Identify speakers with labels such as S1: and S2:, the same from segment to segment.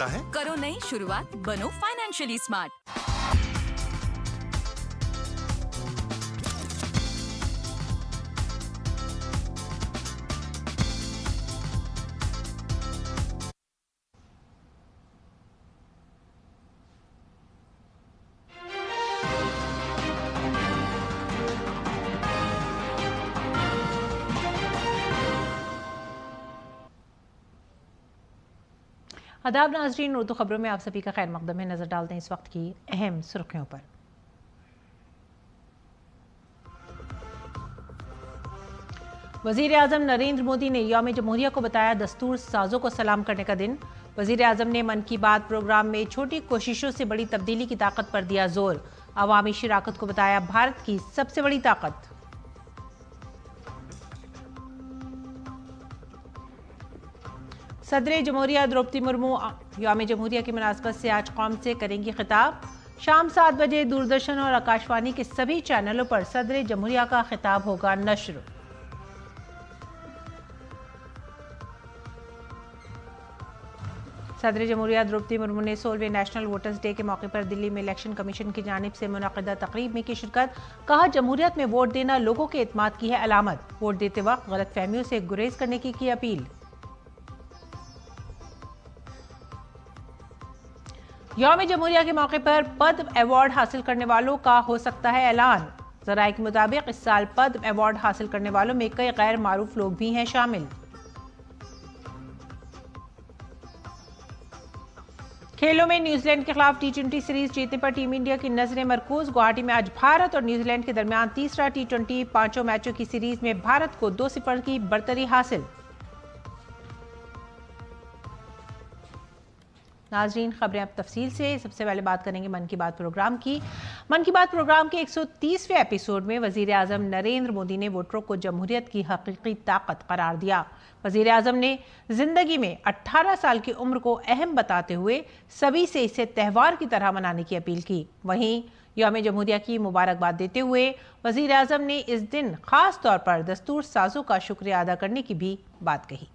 S1: सकता है?
S2: करो नई शुरुआत, बनो फाइनेंशियली स्मार्ट।
S3: आदाब नाज़रीन, उर्दू खबरों में आप सभी का खैर मकदम है। नजर डालते हैं इस वक्त की अहम सुर्खियों पर। वजीर आजम नरेंद्र मोदी ने यौम जमहूरिया को बताया दस्तूर साजों को सलाम करने का दिन। वजीर आजम ने मन की बात प्रोग्राम में छोटी कोशिशों से बड़ी तब्दीली की ताकत पर दिया जोर। अवामी शिराकत को बताया भारत की सबसे बड़ी ताकत। सदर जमहूरिया द्रौपदी मुर्मू यौम जमहूरिया की मुनासबत से आज कौम से करेंगी खिताब। शाम 7 बजे दूरदर्शन और आकाशवाणी के सभी चैनलों पर सदर जमहूरिया का खिताब होगा नश्र। सदर जमहूरिया द्रौपदी मुर्मू ने 16वें नेशनल वोटर्स डे के मौके पर दिल्ली में इलेक्शन कमीशन की जानिब से मुनक़िदा तकरीब में की शिरकत। कहा, जमहूरियत में वोट देना लोगों के एतमाद की है अलामत। वोट देते वक्त गलतफहमियों से गुरेज करने की अपील। यौम जमहूरिया के मौके पर पद्म अवार्ड हासिल करने वालों का हो सकता है ऐलान। ज़राए के मुताबिक इस साल पद्म अवार्ड हासिल करने वालों में कई गैर मारूफ लोग भी हैं शामिल। खेलों में न्यूजीलैंड के खिलाफ टी20 सीरीज जीतने पर टीम इंडिया की नजरें मरकूज। गुवाहाटी में आज भारत और न्यूजीलैंड के दरमियान तीसरा टी20 पांचों मैचों की सीरीज में भारत को 2-0 की बढ़तरी हासिल। नाजरीन, खबरें अब तफसील से। सबसे पहले बात करेंगे मन की बात प्रोग्राम की। मन की बात प्रोग्राम के 130वें एपिसोड में वजीर आजम नरेंद्र मोदी ने वोटरों को जमहूरियत की हकीकी ताकत करार दिया। वजीर आजम ने जिंदगी में 18 साल की उम्र को अहम बताते हुए सभी से इसे त्यौहार की तरह मनाने की अपील की। वहीं यौम जमहूरिया की मुबारकबाद देते हुए वजीर आजम ने इस दिन खास तौर पर दस्तूर साजों का शुक्रिया अदा करने की भी बात कही।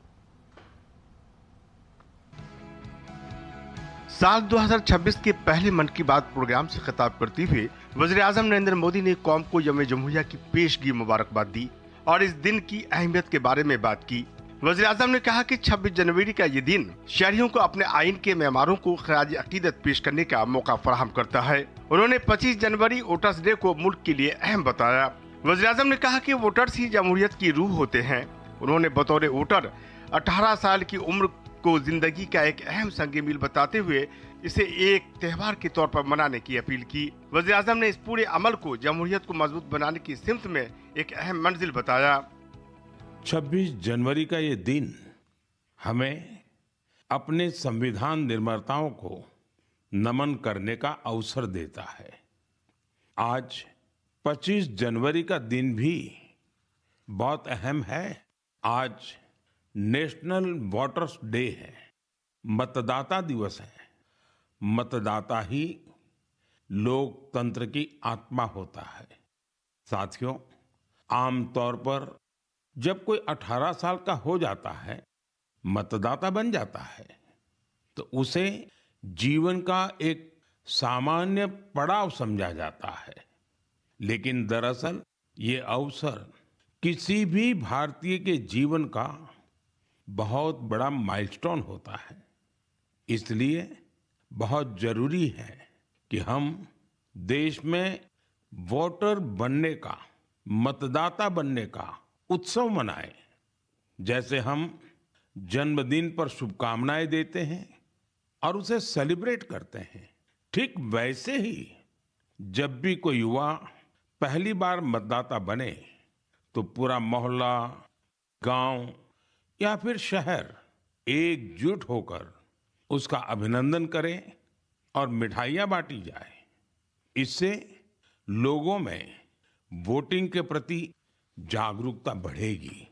S1: साल 2026 के पहले मन की बात प्रोग्राम से खिताब करते हुए वज़ीर आज़म नरेंद्र मोदी ने कौम को यौम जमहूरिया की पेशगी मुबारकबाद दी और इस दिन की अहमियत के बारे में बात की। वज़ीर आज़म ने कहा कि 26 जनवरी का ये दिन शहरियों को अपने आइन के मेमारों को खराज अकीदत पेश करने का मौका फराहम करता है। उन्होंने 25 जनवरी वोटर्स डे को मुल्क के लिए अहम बताया। वज़ीर आज़म ने कहा कि वोटर्स ही जमहूरियत की रूह होते हैं। उन्होंने बतौर वोटर 18 साल की उम्र को जिंदगी का एक अहम संग मील बताते हुए इसे एक त्योहार के तौर पर मनाने की अपील की। वज़ीर आज़म ने इस पूरे अमल को जमहूरियत को मजबूत बनाने की सिमत में एक अहम मंजिल बताया।
S4: 26 जनवरी का ये दिन हमें अपने संविधान निर्माताओं को नमन करने का अवसर देता है। आज 25 जनवरी का दिन भी बहुत अहम है। आज नेशनल वोटर्स डे है, मतदाता दिवस है। मतदाता ही लोकतंत्र की आत्मा होता है। साथियों, आमतौर पर जब कोई 18 साल का हो जाता है, मतदाता बन जाता है, तो उसे जीवन का एक सामान्य पड़ाव समझा जाता है। लेकिन दरअसल ये अवसर किसी भी भारतीय के जीवन का बहुत बड़ा माइलस्टोन होता है। इसलिए बहुत जरूरी है कि हम देश में वोटर बनने का, मतदाता बनने का उत्सव मनाएं। जैसे हम जन्मदिन पर शुभकामनाएं देते हैं और उसे सेलिब्रेट करते हैं, ठीक वैसे ही जब भी कोई युवा पहली बार मतदाता बने तो पूरा मोहल्ला, गांव या फिर शहर एकजुट होकर उसका अभिनंदन करें और मिठाइयां बांटी जाए। इससे लोगों में वोटिंग के प्रति जागरूकता बढ़ेगी।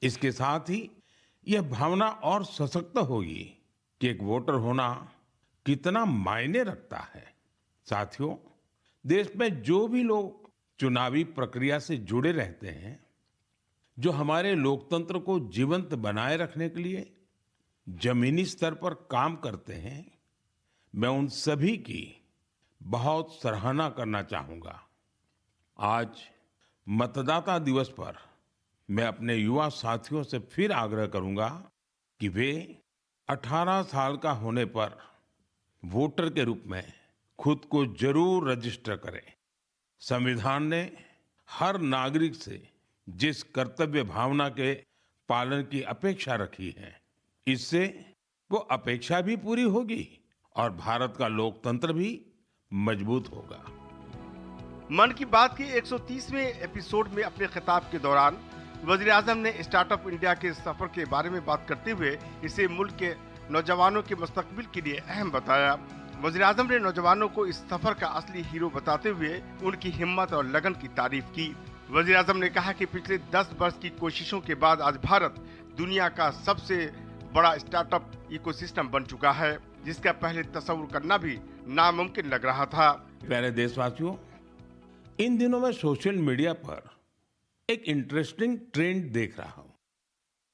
S4: इसके साथ ही यह भावना और सशक्त होगी कि एक वोटर होना कितना मायने रखता है। साथियों, देश में जो भी लोग चुनावी प्रक्रिया से जुड़े रहते हैं, जो हमारे लोकतंत्र को जीवंत बनाए रखने के लिए जमीनी स्तर पर काम करते हैं, मैं उन सभी की बहुत सराहना करना चाहूंगा। आज मतदाता दिवस पर मैं अपने युवा साथियों से फिर आग्रह करूंगा कि वे 18 साल का होने पर वोटर के रूप में खुद को जरूर रजिस्टर करें। संविधान ने हर नागरिक से जिस कर्तव्य भावना के पालन की अपेक्षा रखी है, इससे वो अपेक्षा भी पूरी होगी और भारत का लोकतंत्र भी मजबूत होगा।
S1: मन की बात के 130वें एपिसोड में अपने खिताब के दौरान वजीर आजम ने स्टार्टअप इंडिया के सफर के बारे में बात करते हुए इसे मुल्क के नौजवानों के मुस्तकबिल के लिए अहम बताया। वजीर आजम ने नौजवानों को इस सफर का असली हीरो बताते हुए उनकी हिम्मत और लगन की तारीफ की। वजीर आजम ने कहा कि पिछले 10 वर्ष की कोशिशों के बाद आज भारत दुनिया का सबसे बड़ा स्टार्टअप इकोसिस्टम बन चुका है, जिसका पहले तस्वुर करना भी नामुमकिन लग रहा था।
S4: प्यारे देशवासियों, इन दिनों मैं सोशल मीडिया पर एक इंटरेस्टिंग ट्रेंड देख रहा हूँ।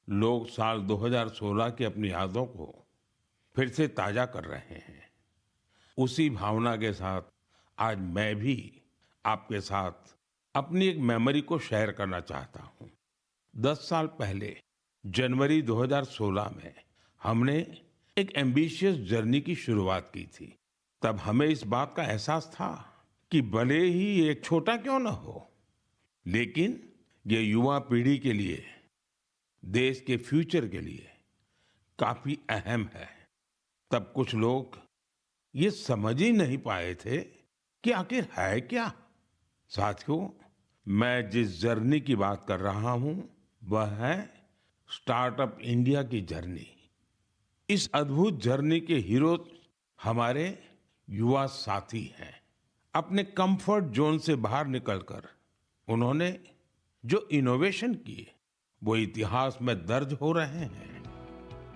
S4: लोग साल 2016 की अपनी यादों को फिर से ताजा कर रहे हैं। उसी भावना के साथ आज मैं भी आपके साथ अपनी एक मेमोरी को शेयर करना चाहता हूँ। 10 साल पहले जनवरी 2016 में हमने एक एम्बिशियस जर्नी की शुरुआत की थी। तब हमें इस बात का एहसास था कि भले ही एक छोटा क्यों न हो, लेकिन ये युवा पीढ़ी के लिए, देश के फ्यूचर के लिए काफी अहम है। तब कुछ लोग ये समझ ही नहीं पाए थे कि आखिर है क्या। साथियों, मैं जिस जर्नी की बात कर रहा हूं वह है स्टार्टअप इंडिया की जर्नी। इस अद्भुत जर्नी के हीरो हमारे युवा साथी हैं। अपने कंफर्ट जोन से बाहर निकलकर उन्होंने जो इनोवेशन किए वो इतिहास में दर्ज हो रहे हैं।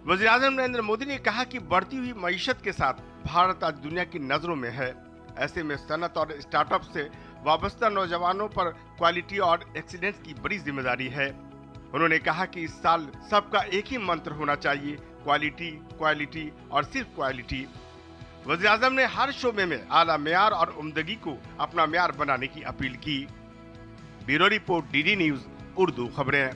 S1: वज़ीर आज़म नरेंद्र मोदी ने कहा कि बढ़ती हुई मईशत के साथ भारत आज दुनिया की नजरों में है। ऐसे में सनत और स्टार्टअप से वाबस्ता नौजवानों पर क्वालिटी और एक्सीलेंस की बड़ी जिम्मेदारी है। उन्होंने कहा कि इस साल सबका एक ही मंत्र होना चाहिए, क्वालिटी, क्वालिटी और सिर्फ क्वालिटी। वज़ीर आज़म ने हर शोबे में आला मेयार और उम्दगी को अपना मेयार बनाने की अपील की। Bureau report, DD news Urdu खबरें।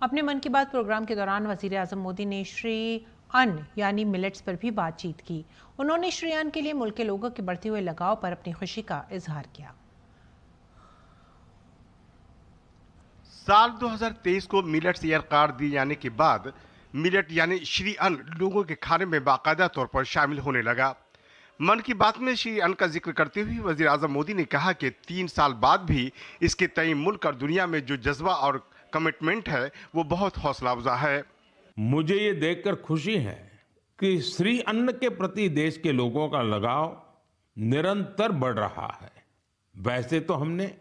S3: अपने मन की बात प्रोग्राम के दौरान वजीर आजम मोदी ने श्री अन्न यानी मिलेट्स पर भी बातचीत की। उन्होंने श्री अन्न के लिए मुल्क के लोगों के बढ़ते हुए लगाव पर अपनी खुशी का इजहार किया।
S1: साल 2023 को मिलेट्स ईयर करार दिए जाने के बाद मिलेट यानी श्री अन्न लोगों के खाने में बाकायदा तौर पर शामिल होने लगा। मन की बात में श्री अन्न का जिक्र करते हुए वजीर आजम मोदी ने कहा कि 3 साल बाद भी इसके तय मुल्क और दुनिया में जो जज्बा और कमिटमेंट है वो बहुत हौसला अफजा है।
S4: मुझे ये देखकर खुशी है कि श्री अन्न के प्रति देश के लोगों का लगाव निरंतर बढ़ रहा है। वैसे तो हमने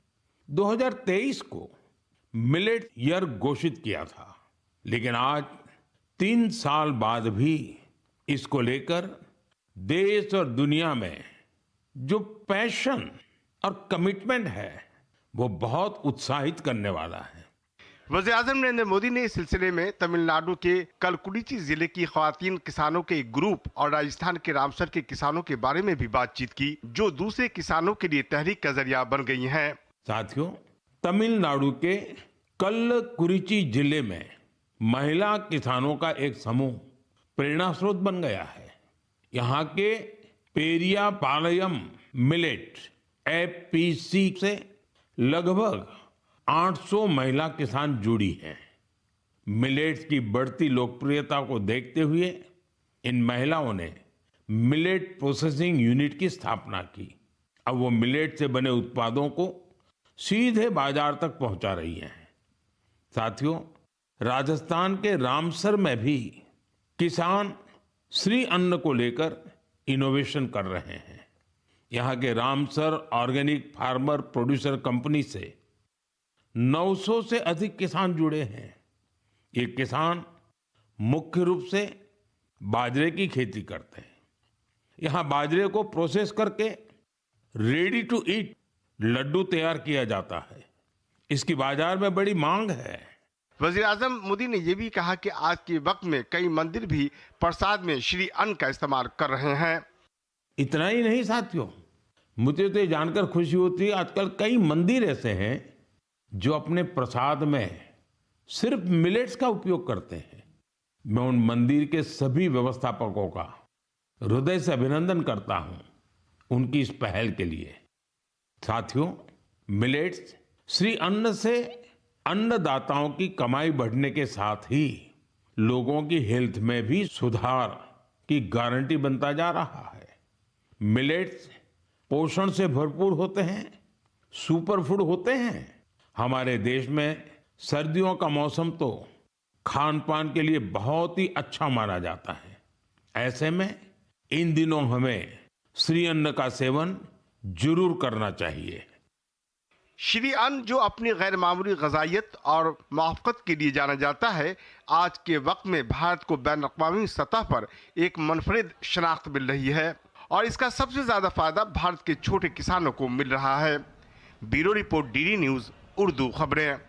S4: 2023 को मिलेट ईयर घोषित किया था, लेकिन आज 3 साल बाद भी इसको लेकर देश और दुनिया में जो पैशन और कमिटमेंट है वो बहुत उत्साहित करने वाला है।
S1: वज़ीर आज़म नरेंद्र मोदी ने इस सिलसिले में तमिलनाडु के कलकुरिची जिले की ख्वातीन किसानों के एक ग्रुप और राजस्थान के रामसर के किसानों के बारे में भी बातचीत की, जो दूसरे किसानों के लिए तहरीक का जरिया बन गई हैं।
S4: साथियों, तमिलनाडु के कलकुरिची जिले में महिला किसानों का एक समूह प्रेरणा स्रोत बन गया है। यहाँ के पेरिया पालयम मिलेट FPC से लगभग 800 महिला किसान जुड़ी हैं। मिलेट्स की बढ़ती लोकप्रियता को देखते हुए इन महिलाओं ने मिलेट प्रोसेसिंग यूनिट की स्थापना की। अब वो मिलेट से बने उत्पादों को सीधे बाजार तक पहुंचा रही हैं। साथियों, राजस्थान के रामसर में भी किसान श्री अन्न को लेकर इनोवेशन कर रहे हैं। यहाँ के Ramsar organic farmer producer company से 900 से अधिक किसान जुड़े हैं। ये किसान मुख्य रूप से बाजरे की खेती करते हैं। यहाँ बाजरे को प्रोसेस करके रेडी टू ईट लड्डू तैयार किया जाता है। इसकी बाजार में बड़ी मांग है।
S1: वजीर आजम मोदी ने यह भी कहा कि आज के वक्त में कई मंदिर भी प्रसाद में श्री अन्न का इस्तेमाल कर रहे हैं।
S4: इतना ही नहीं साथियों, मुझे तो ये जानकर खुशी होती है आजकल कई मंदिर ऐसे हैं जो अपने प्रसाद में सिर्फ मिलेट्स का उपयोग करते हैं। मैं उन मंदिर के सभी व्यवस्थापकों का हृदय से अभिनंदन करता हूं उनकी इस पहल के लिए। साथियों, मिलेट्स श्री अन्न से अन्नदाताओं की कमाई बढ़ने के साथ ही लोगों की हेल्थ में भी सुधार की गारंटी बनता जा रहा है। मिलेट्स पोषण से भरपूर होते हैं, सुपर फूड होते हैं। हमारे देश में सर्दियों का मौसम तो खान पान के लिए बहुत ही अच्छा माना जाता है। ऐसे में इन दिनों हमें श्री अन्न का सेवन जरूर करना चाहिए।
S1: श्री अन्न, जो अपनी गैर मामूली ग़िज़ाइयत और मुआफ़क़त के लिए जाना जाता है, आज के वक्त में भारत को बैन अक़वामी सतह पर एक मुनफरिद शनाख्त मिल रही है और इसका सबसे ज़्यादा फ़ायदा भारत के छोटे किसानों को मिल रहा है। Bureau report, DD news Urdu खबरें।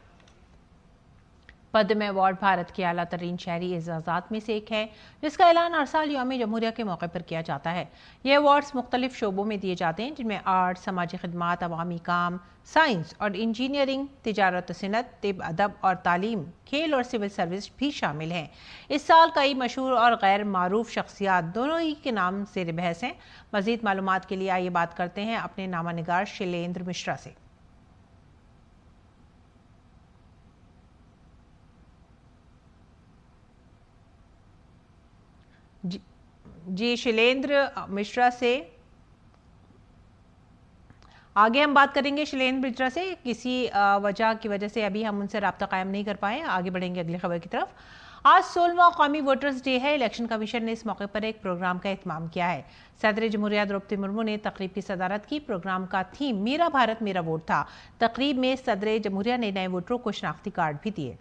S3: पद्म अवार्ड भारत के आला तरीन शहरी एजाज़ात में से एक है, जिसका ऐलान हर साल यौम जमहूरिया के मौके पर किया जाता है। ये अवार्ड्स मुख्तलिफ शोबों में दिए जाते हैं, जिनमें आर्ट, समाजी खिदमात, अवामी काम, साइंस और इंजीनियरिंग, तिजारत, सनत, तिब, अदब और तालीम, खेल और सिविल सर्विस भी शामिल हैं। इस साल कई मशहूर और गैर मारूफ शख्सियात दोनों ही के नाम ज़ेर बहस हैं। मज़ीद मालूमात के लिए आइए बात करते हैं अपने नामा निगार शैलेंद्र मिश्रा से। जी शैलेंद्र मिश्रा से आगे हम बात करेंगे। शैलेंद्र मिश्रा से किसी वजह से अभी हम उनसे रब्ता कायम नहीं कर पाए। आगे बढ़ेंगे अगली खबर की तरफ। आज 16वां कौमी वोटर्स डे है। इलेक्शन कमीशन ने इस मौके पर एक प्रोग्राम का एहतमाम किया है। सदर जमहूरिया द्रौपदी मुर्मू ने तकरीब की सदारत की। प्रोग्राम का थीम मेरा भारत मेरा वोट था। तकरीब में सदर जमहूरिया ने नए वोटरों को शनाख्ती कार्ड भी दिए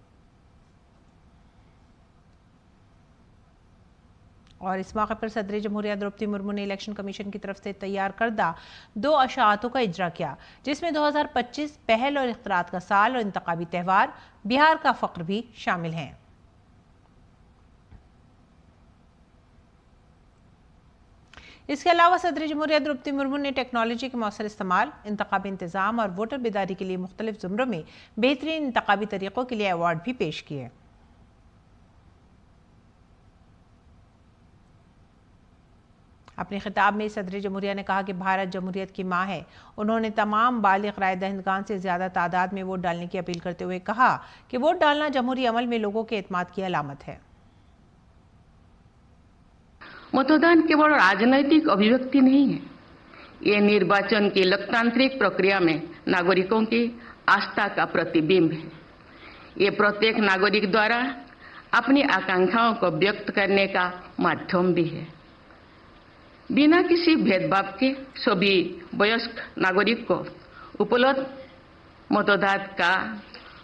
S3: और इस मौके पर सदर जमहूरिया द्रौपदी मुर्मू ने इलेक्शन कमीशन की तरफ से तैयार करदा 2 अशाअतों का इजरा किया, जिसमें 2025 पहल और इख्तरात का साल और इंतखाबी त्यौहार बिहार का फख्र भी शामिल हैं। इसके अलावा सदर जमहूरिया द्रौपदी मुर्मू ने टेक्नोलॉजी के मौसर इस्तेमाल, इंतखाबी इंतजाम और वोटर बेदारी के लिए मुख्तलिफ ज़ुमरों में बेहतरीन इंतखाबी तरीक़ों के लिए अवार्ड भी पेश किए। अपने खिताब में सदर जमहूरिया ने कहा कि भारत जमहूरियत की माँ है। उन्होंने तमाम बालिग राय दहिंदगान से ज़्यादा तादाद में वोट डालने की अपील करते हुए कहा कि वोट डालना जमहूरी अमल में लोगों के एतमाद की अलामत है।
S5: मतदान केवल राजनैतिक अभिव्यक्ति नहीं है, ये निर्वाचन की लोकतांत्रिक प्रक्रिया में नागरिकों की आस्था का प्रतिबिंब है। ये प्रत्येक नागरिक द्वारा अपनी आकांक्षाओं को व्यक्त करने का माध्यम भी है। बिना किसी भेदभाव के सभी वयस्क नागरिक को उपलब्ध मतदान का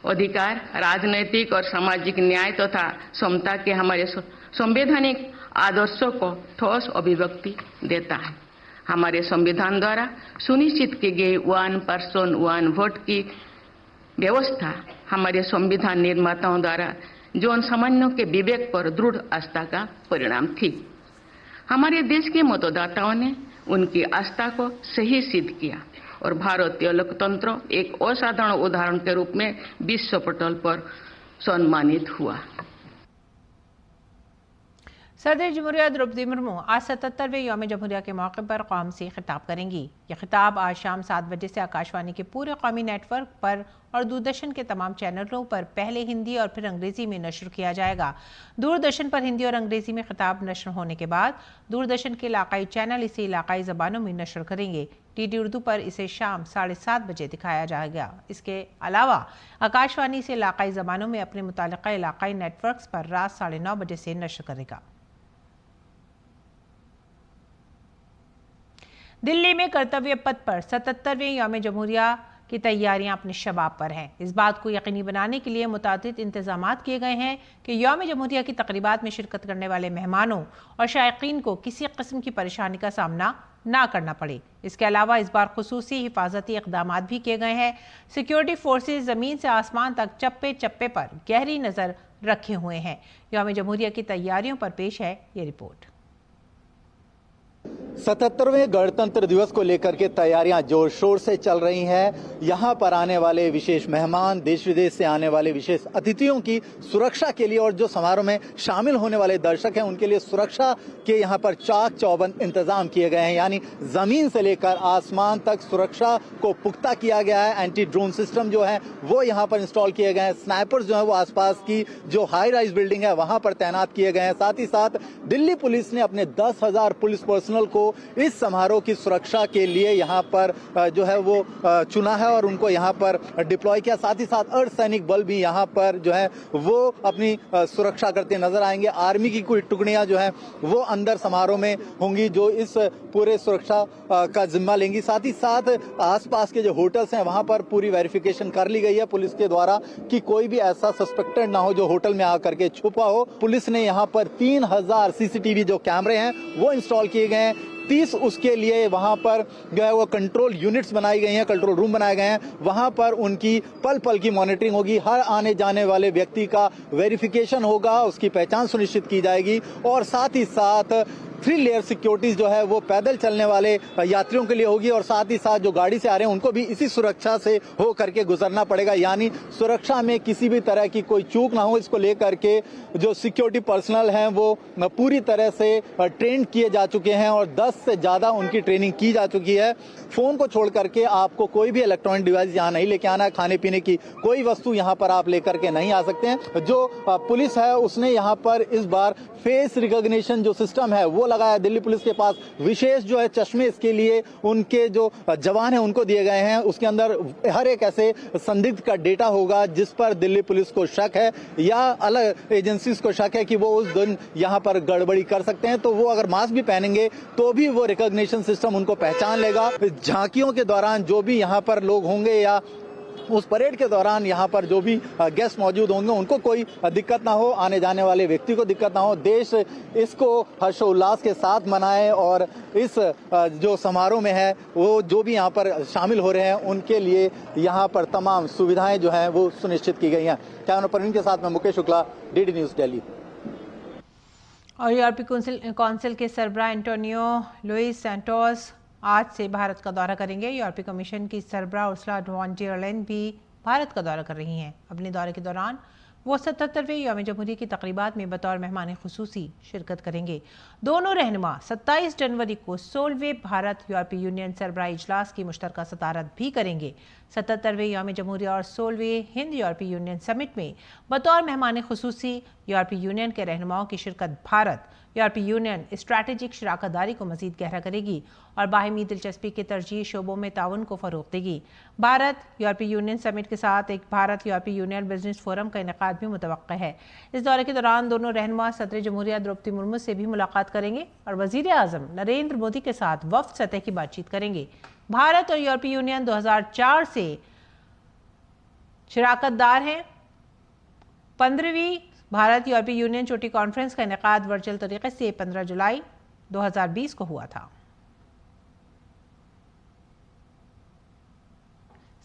S5: अधिकार राजनैतिक और सामाजिक न्याय तथा समता के हमारे संवैधानिक आदर्शों को ठोस अभिव्यक्ति देता है। हमारे संविधान द्वारा सुनिश्चित की गई 1 पर्सन 1 वोट की व्यवस्था हमारे संविधान निर्माताओं द्वारा जन सामान्यों के विवेक पर दृढ़ आस्था का परिणाम थी। हमारे देश के मतदाताओं ने उनकी आस्था को सही सिद्ध किया और भारतीय लोकतंत्र एक असाधारण उदाहरण के रूप में विश्व पटल पर सम्मानित हुआ।
S3: सदर जमहूरिया द्रौपदी मुर्मू आज 77वें यौम जमहूरिया के मौके पर कौम से खिताब करेंगी। यह खिताब आज शाम 7 बजे से आकाशवाणी के पूरे कौमी नेटवर्क पर और दूरदर्शन के तमाम चैनलों पर पहले हिंदी और फिर अंग्रेजी में नशर किया जाएगा। दूरदर्शन पर हिंदी और अंग्रेजी में खिताब नशर होने के बाद दूरदर्शन के इलाकाई चैनल इसे इलाकाई ज़बानों में नशर करेंगे। डीडी उर्दू पर इसे शाम 7:30 बजे दिखाया जाएगा। इसके अलावा आकाशवाणी से इलाकाई ज़बानों में अपने मुतालिका इलाकाई नेटवर्क्स पर रात 9:30 बजे से नशर करेगा। दिल्ली में कर्तव्य पथ पर 77वें यौम जमहूरिया की तैयारियां अपने शबाब पर हैं। इस बात को यकीनी बनाने के लिए मुतादिद इंतजामात किए गए हैं कि यौम जमहूरिया की तकरीबात में शिरकत करने वाले मेहमानों और शायकीन को किसी किस्म की परेशानी का सामना ना करना पड़े। इसके अलावा इस बार खुसूसी हिफाजती इक़दाम भी किए गए हैं। सिक्योरिटी फोर्सेज ज़मीन से आसमान तक चप्पे चप्पे पर गहरी नज़र रखे हुए हैं। यौम जमहूरिया की तैयारियों पर पेश है ये रिपोर्ट।
S6: 77वें गणतंत्र दिवस को लेकर के तैयारियां जोर शोर से चल रही हैं। यहां पर आने वाले विशेष मेहमान, देश विदेश से आने वाले विशेष अतिथियों की सुरक्षा के लिए और जो समारोह में शामिल होने वाले दर्शक हैं उनके लिए सुरक्षा के यहां पर चाक चौबंद इंतजाम किए गए हैं। यानी जमीन से लेकर आसमान तक सुरक्षा को पुख्ता किया गया है। एंटी ड्रोन सिस्टम जो है वो यहां पर इंस्टॉल किए गए हैं। स्नाइपर्स जो है वो आसपास की जो हाई राइज बिल्डिंग है वहां पर तैनात किए गए हैं। साथ ही साथ दिल्ली पुलिस ने अपने 10,000 पुलिस पर्सनल को इस समारोह की सुरक्षा के लिए यहां पर जो है वो चुना है और उनको यहां पर डिप्लॉय किया। साथ ही साथ अर्धसैनिक बल भी यहां पर जो है वो अपनी सुरक्षा करते नजर आएंगे। आर्मी की कोई टुकड़ियां जो है वो अंदर समारोह में होंगी जो इस पूरे सुरक्षा का जिम्मा लेंगी। साथ ही साथ आसपास के जो होटल्स हैं वहां पर पूरी वेरिफिकेशन कर ली गई है पुलिस के द्वारा कि कोई भी ऐसा सस्पेक्टेड ना हो जो होटल में आकर के छुपा हो। पुलिस ने यहां पर 3000 सीसीटीवी जो कैमरे हैं वो इंस्टॉल किए गए हैं। 30 उसके लिए वहां पर जो है वो कंट्रोल यूनिट्स बनाई गई हैं, कंट्रोल रूम बनाए गए हैं। वहां पर उनकी पल पल की मॉनिटरिंग होगी। हर आने जाने वाले व्यक्ति का वेरिफिकेशन होगा, उसकी पहचान सुनिश्चित की जाएगी और साथ ही साथ 3 लेयर सिक्योरिटीज जो है वो पैदल चलने वाले यात्रियों के लिए होगी और साथ ही साथ जो गाड़ी से आ रहे हैं उनको भी इसी सुरक्षा से हो करके गुजरना पड़ेगा। यानी सुरक्षा में किसी भी तरह की कोई चूक ना हो, इसको लेकर के जो सिक्योरिटी पर्सनल हैं वो पूरी तरह से ट्रेन किए जा चुके हैं और 10 से ज्यादा उनकी ट्रेनिंग की जा चुकी है। फोन को छोड़ करके आपको कोई भी इलेक्ट्रॉनिक डिवाइस यहाँ नहीं लेके आना है। खाने पीने की कोई वस्तु यहाँ पर आप लेकर के नहीं आ सकते हैं। जो पुलिस है उसने यहाँ पर इस बार फेस रिकॉग्निशन जो सिस्टम है वो लगाया। दिल्ली पुलिस के पास विशेष जो है चश्मे इसके लिए उनके जो जवान है उनको दिए गए हैं। उसके अंदर हर एक ऐसे संदिग्ध का डेटा होगा जिस पर दिल्ली पुलिस को शक है या अलग एजेंसीज को शक है कि वो उस दिन यहाँ पर गड़बड़ी कर सकते हैं, तो वो अगर मास्क भी पहनेंगे तो भी वो रिकॉग्निशन सिस्टम उनको पहचान लेगा। झांकियों के दौरान जो भी यहाँ पर लोग होंगे या उस परेड के दौरान यहाँ पर जो भी गेस्ट मौजूद होंगे उनको कोई दिक्कत ना हो, आने जाने वाले व्यक्ति को दिक्कत ना हो। देश इसको हर्षोल्लास के साथ मनाए और इस जो समारोह में है वो जो भी यहाँ पर शामिल हो रहे हैं उनके लिए यहाँ पर तमाम सुविधाएं जो हैं वो सुनिश्चित की गई हैं। कैमरा परवीन के साथ में मुकेश शुक्ला, डीडी न्यूज़ दिल्ली।
S3: और यूरोपीय कौंसिल के सरबराह एंटोनियो लुइस सैंटोस आज से भारत का दौरा करेंगे। यूरोपीय कमीशन की सरबराह उर्सुला वॉन डर लेyen भी भारत का दौरा कर रही हैं। अपने दौरे के दौरान वो 77वें यौम जमहूरिया की तकरीबात में बतौर मेहमान खुसूसी शिरकत करेंगे। दोनों रहनुमा 27 जनवरी को 16वें भारत यूरोपीय यूनियन सरबराह इजलास की मुश्तरका सदारत भी करेंगे। 77वें यौम जमहूरिया और 16वें हिंद यूरोपीय यूनियन समिट में बतौर मेहमान खुसूसी यूरोपीय यूनियन के रहनुमाओं की शिरकत भारत यूरोपीय यूनियन स्ट्रैटेजिक शराकतदारी को मजीद गहरा करेगी और बाहिमी दिलचस्पी के तरजीही शोबों में ताउन को फरोग देगी। भारत यूरोपीय यूनियन समिट के साथ एक भारत यूरोपीय यूनियन बिजनेस फोरम का इनेकाद भी मुतवक्का है। इस दौरे के दौरान दोनों रहनुमा सदर जमहूरिया द्रौपदी मुर्मू से भी मुलाकात करेंगे और वजीर आजम नरेंद्र मोदी के साथ वफ्द सतह की बातचीत करेंगे। भारत और यूरोपीय यूनियन 2004 से शराकतदार हैं। 15वीं भारत यूरोपीय यूनियन चोटी कॉन्फ्रेंस का इनेकाद वर्चुअल तरीके से 15 जुलाई 2020 को हुआ था।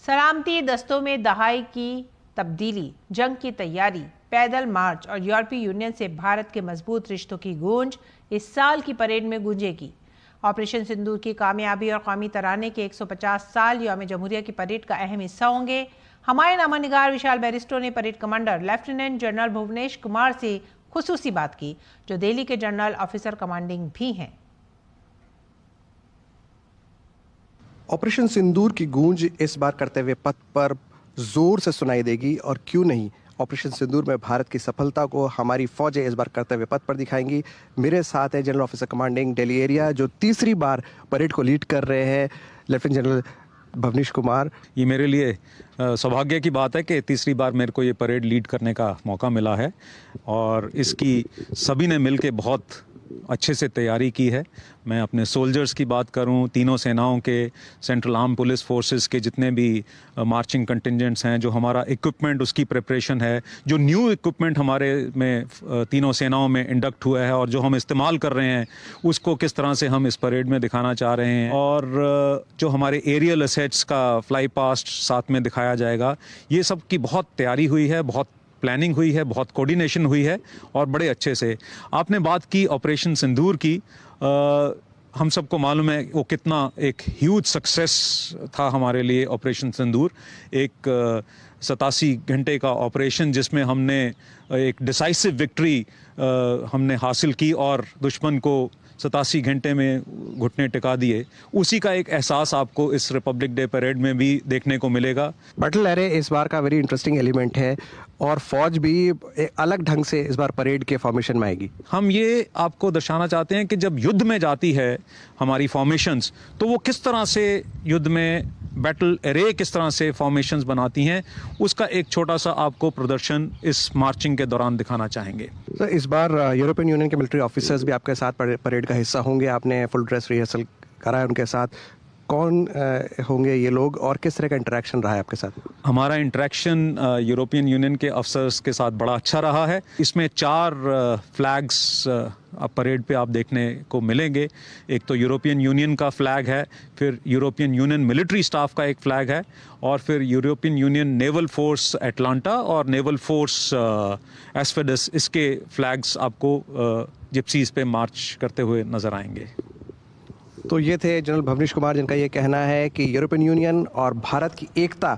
S3: सलामती दस्तों में दहाई की तब्दीली, जंग की तैयारी, पैदल मार्च और यूरोपीय यूनियन से भारत के मजबूत रिश्तों की गूंज इस साल की परेड में गूंजेगी। ऑपरेशन सिंदूर की कामयाबी और कौमी तराने के 150 साल यौम जमहूरिया की परेड का अहम हिस्सा होंगे। हमारे नामा निगार विशाल बैरिस्टो ने parade commander lieutenant general Bhuvnesh Kumar से खुसूसी बात की, जो दिल्ली के जनरल ऑफिसर कमांडिंग भी हैं।
S7: ऑपरेशन सिंदूर की गूंज इस बार करते हुए पथ पर जोर से सुनाई देगी और क्यों नहीं, ऑपरेशन सिंदूर में भारत की सफलता को हमारी फौजें इस बार करते हुए पथ पर दिखाएंगी। मेरे साथ है general officer commanding Delhi area जो तीसरी बार परेड को लीड कर रहे हैं, लेफ्टिनेंट जनरल भुवनेश कुमार।
S8: ये मेरे लिए सौभाग्य की बात है कि तीसरी बार मेरे को ये परेड लीड करने का मौका मिला है और इसकी सभी ने मिलके बहुत अच्छे से तैयारी की है। मैं अपने सोल्जर्स की बात करूं, तीनों सेनाओं के, सेंट्रल आर्म पुलिस फोर्सेस के जितने भी मार्चिंग कंटिंजेंट्स हैं, जो हमारा इक्विपमेंट उसकी प्रिपरेशन है, जो न्यू इक्विपमेंट हमारे में तीनों सेनाओं में इंडक्ट हुआ है और जो हम इस्तेमाल कर रहे हैं, उसको किस तरह से हम इस परेड में दिखाना चाह रहे हैं। और जो हमारे एरियल एसेट्स का फ्लाई पास्ट साथ में दिखाया जाएगा, ये सब की बहुत तैयारी हुई है, बहुत प्लानिंग हुई है, बहुत कोऑर्डिनेशन हुई है और बड़े अच्छे से। आपने बात की ऑपरेशन सिंदूर की, हम सबको मालूम है वो कितना एक ह्यूज सक्सेस था हमारे लिए ऑपरेशन सिंदूर। एक 87 घंटे का ऑपरेशन जिसमें हमने एक डिसाइसिव विक्ट्री हमने हासिल की और दुश्मन को 87 घंटे में घुटने टिका दिए। उसी का एक एहसास आपको इस रिपब्लिक डे परेड में भी देखने को मिलेगा।
S7: बैटल एरे इस बार का वेरी इंटरेस्टिंग एलिमेंट है और फौज भी एक अलग ढंग से इस बार परेड के फॉर्मेशन में आएगी।
S8: हम ये आपको दर्शाना चाहते हैं कि जब युद्ध में जाती है हमारी फॉर्मेशंस, तो वो किस तरह से युद्ध में बैटल एरे किस तरह से फॉर्मेशंस बनाती हैं, उसका एक छोटा सा आपको प्रदर्शन इस मार्चिंग के दौरान दिखाना चाहेंगे।
S7: तो इस बार यूरोपियन यूनियन के मिलिट्री ऑफिसर्स भी आपके साथ परेड का हिस्सा होंगे। आपने फुल ड्रेस रिहर्सल करा है उनके साथ। कौन होंगे ये लोग और किस तरह का इंटरेक्शन रहा है आपके साथ?
S8: हमारा इंटरेक्शन यूरोपियन यूनियन के अफसर्स के साथ बड़ा अच्छा रहा है। इसमें 4 फ्लैग्स परेड पे आप देखने को मिलेंगे। एक तो यूरोपियन यूनियन का फ्लैग है, फिर यूरोपियन यूनियन मिलिट्री स्टाफ का एक फ्लैग है, और फिर European union naval force Atlanta और नेवल फोर्स एस्फेडस, इसके फ्लैग्स आपको जिप्सीज पे मार्च करते हुए नजर आएंगे।
S7: तो ये थे जनरल भवनीश कुमार, जिनका ये कहना है कि यूरोपियन यूनियन और भारत की एकता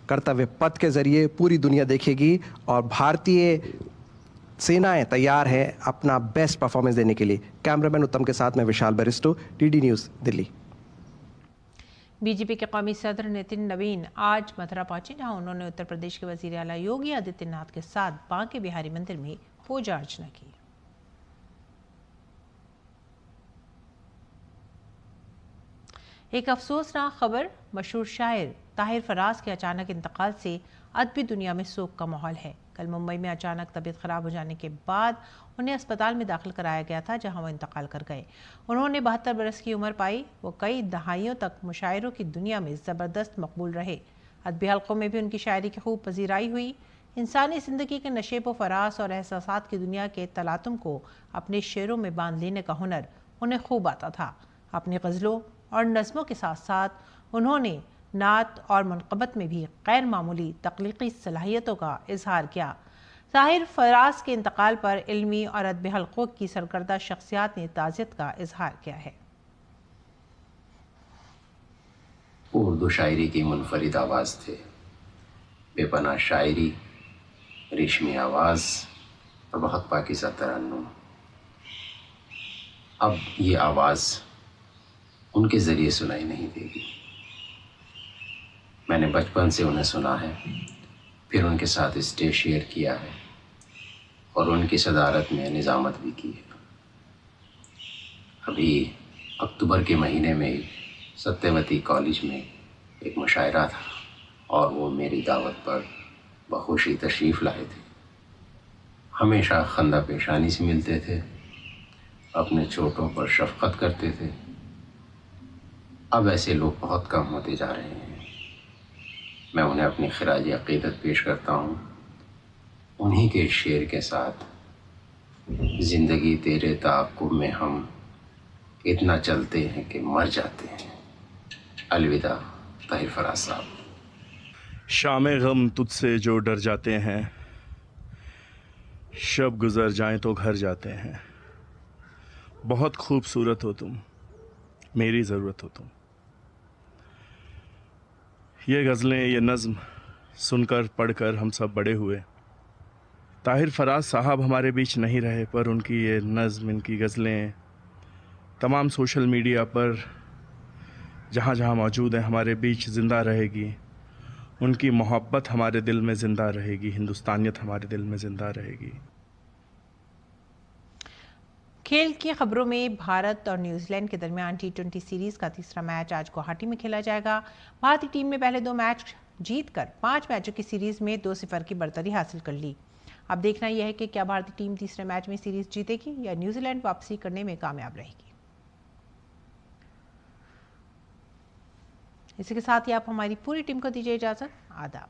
S7: कर्तव्य पथ के जरिए पूरी दुनिया देखेगी और भारतीय सेनाएं तैयार है अपना बेस्ट परफॉर्मेंस देने के लिए। कैमरामैन उत्तम के साथ मैं विशाल Bairstow, TD news, Delhi.
S3: BJP के कौमी सदर नितिन नवीन आज मथुरा पहुंचे, जहां उन्होंने उत्तर प्रदेश के वजीर आला योगी आदित्यनाथ के साथ बांके बिहारी मंदिर में पूजा अर्चना की। एक अफसोसनाक खबर, मशहूर शायर ताहिर फराज के अचानक इंतकाल से अदबी दुनिया में शोक का माहौल है। कल मुंबई में अचानक तबीयत खराब हो जाने के बाद उन्हें अस्पताल में दाखिल कराया गया था, जहां वो इंतकाल कर गए। उन्होंने 72 बरस की उम्र पाई। वो कई दहाइयों तक मुशायरों की दुनिया में ज़बरदस्त मकबूल रहे। अदबी हल्कों में भी उनकी शायरी की खूब पजीराई हुई। इंसानी ज़िंदगी के नशेब व फरास और एहसासात की दुनिया के तलातुम को अपने शेरों में बांध लेने का हुनर उन्हें खूब आता था। अपनी गज़लों और नज़्मों के साथ साथ उन्होंने नात और मनक़बत में भी गैर मामूली तख्लीक़ी सलाहियतों का इजहार किया। ताहिर फराज के इंतकाल पर इल्मी और अदबी हल्कों की सरकर्दा शख्सियात ने ताज़ियत का इजहार किया है।
S9: उर्दू शायरी की मुनफरिद आवाज़ थे, बेपनाह शायरी, रेशमी आवाज़ और बहुत पाकीज़ा तरन्नुम। अब ये आवाज़ उनके ज़रिए सुनाई नहीं देगी। मैंने बचपन से उन्हें सुना है, फिर उनके साथ स्टेज शेयर किया है और उनकी सदारत में निज़ामत भी की है। अभी अक्टूबर के महीने में ही सत्यवती कॉलेज में एक मुशायरा था और वो मेरी दावत पर बखुशी तशरीफ़ लाए थे। हमेशा खंदा पेशानी से मिलते थे, अपने चोटों पर शफ़क़त करते थे। अब ऐसे लोग बहुत कम होते जा रहे हैं। मैं उन्हें अपनी खिराज अक़ीदत पेश करता हूँ। उन्हीं के शेर के साथ, ज़िंदगी तेरे ताक़ुब में हम इतना चलते हैं कि मर जाते हैं। अलविदा ताहिर फराज साहब।
S10: शाम गम तुझसे जो डर जाते हैं, शब गुज़र जाएं तो घर जाते हैं। बहुत खूबसूरत हो तुम, मेरी ज़रूरत हो तुम। ये गज़लें, ये नज़्म सुनकर पढ़कर हम सब बड़े हुए। ताहिर फराज साहब हमारे बीच नहीं रहे, पर उनकी ये नज़्म, इनकी गज़लें तमाम सोशल मीडिया पर जहाँ जहाँ मौजूद हैं हमारे बीच ज़िंदा रहेगी। उनकी मोहब्बत हमारे दिल में ज़िंदा रहेगी, हिंदुस्तानियत हमारे दिल में ज़िंदा रहेगी।
S3: खेल की खबरों में भारत और न्यूजीलैंड के दरमियान T20 सीरीज़ का तीसरा मैच आज गुवाहाटी में खेला जाएगा। भारतीय टीम ने पहले 2 मैच जीतकर 5 मैचों की सीरीज़ में 2-0 की बढ़तरी हासिल कर ली। अब देखना यह है कि क्या भारतीय टीम तीसरे मैच में सीरीज जीतेगी या न्यूजीलैंड वापसी करने में कामयाब रहेगी। इसी के साथ ही आप हमारी पूरी टीम को दीजिए इजाजत। आदाब।